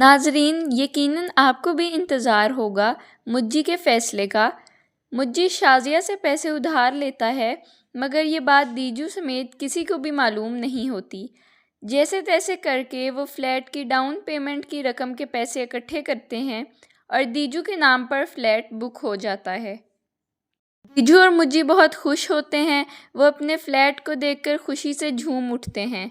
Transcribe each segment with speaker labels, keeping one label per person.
Speaker 1: ناظرین، یقیناً آپ کو بھی انتظار ہوگا مجی کے فیصلے کا۔ مجی شازیہ سے پیسے ادھار لیتا ہے، مگر یہ بات دیجو سمیت کسی کو بھی معلوم نہیں ہوتی۔ جیسے تیسے کر کے وہ فلیٹ کی ڈاؤن پیمنٹ کی رقم کے پیسے اکٹھے کرتے ہیں اور دیجو کے نام پر فلیٹ بک ہو جاتا ہے۔ دیجو اور مجی بہت خوش ہوتے ہیں، وہ اپنے فلیٹ کو دیکھ کر خوشی سے جھوم اٹھتے ہیں۔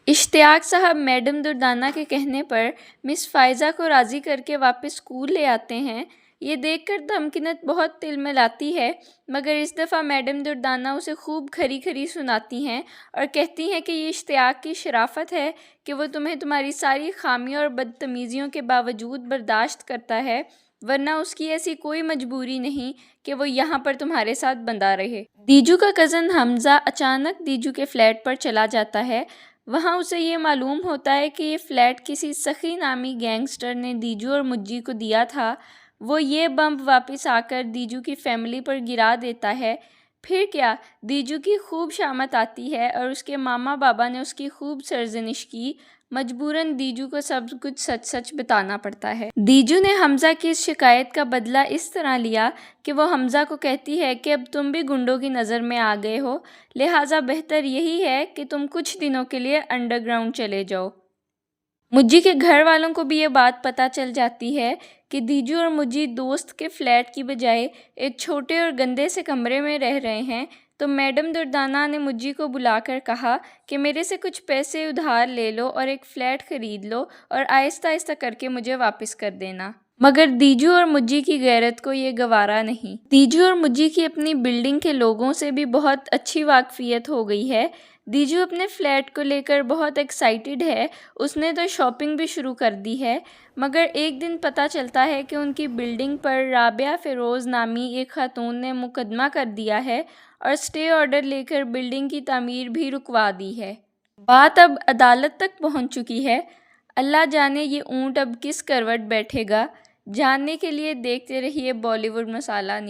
Speaker 1: اشتیاق صاحب میڈم دردانہ کے کہنے پر مس فائزہ کو راضی کر کے واپس اسکول لے آتے ہیں۔ یہ دیکھ کر تمکنت بہت تلملاتی ہے، مگر اس دفعہ میڈم دردانہ اسے خوب کھری کھری سناتی ہیں اور کہتی ہیں کہ یہ اشتیاق کی شرافت ہے کہ وہ تمہیں تمہاری ساری خامیوں اور بدتمیزیوں کے باوجود برداشت کرتا ہے، ورنہ اس کی ایسی کوئی مجبوری نہیں کہ وہ یہاں پر تمہارے ساتھ بندھا رہے۔ دیجو کا کزن حمزہ اچانک دیجو کے فلیٹ پر چلا جاتا ہے۔ وہاں اسے یہ معلوم ہوتا ہے کہ یہ فلیٹ کسی سخی نامی گینگسٹر نے دیجو اور مجی کو دیا تھا۔ وہ یہ بمب واپس آ کر دیجو کی فیملی پر گرا دیتا ہے۔ پھر کیا، دیجو کی خوب شامت آتی ہے اور اس کے ماما بابا نے اس کی خوب سرزنش کی۔ مجبوراً دیجو کو سب کچھ سچ سچ بتانا پڑتا ہے۔ دیجو نے حمزہ کی اس شکایت کا بدلہ اس طرح لیا کہ وہ حمزہ کو کہتی ہے کہ اب تم بھی گنڈوں کی نظر میں آ گئے ہو، لہٰذا بہتر یہی ہے کہ تم کچھ دنوں کے لیے انڈر گراؤنڈ چلے جاؤ۔ مجی کے گھر والوں کو بھی یہ بات پتہ چل جاتی ہے کہ دیجو اور مجی دوست کے فلیٹ کی بجائے ایک چھوٹے اور گندے سے کمرے میں رہ رہے ہیں، تو میڈم دردانہ نے مجی کو بلا کر کہا کہ میرے سے کچھ پیسے ادھار لے لو اور ایک فلیٹ خرید لو اور آہستہ آہستہ کر کے مجھے واپس کر دینا۔ مگر دیجو اور مجی کی غیرت کو یہ گوارا نہیں۔ دیجو اور مجی کی اپنی بلڈنگ کے لوگوں سے بھی بہت اچھی واقفیت ہو گئی ہے۔ دیجو اپنے فلیٹ کو لے کر بہت ایکسائٹڈ ہے، اس نے تو شاپنگ بھی شروع کر دی ہے، مگر ایک دن پتہ چلتا ہے کہ ان کی بلڈنگ پر رابعہ فیروز نامی ایک خاتون نے مقدمہ کر دیا ہے اور اسٹے آرڈر لے کر بلڈنگ کی تعمیر بھی رکوا دی ہے۔ بات اب عدالت تک پہنچ چکی ہے۔ اللہ جانے یہ اونٹ اب کس کروٹ بیٹھے گا۔ جاننے کے لیے دیکھتے رہیے بالی ووڈ مسالہ نیوز۔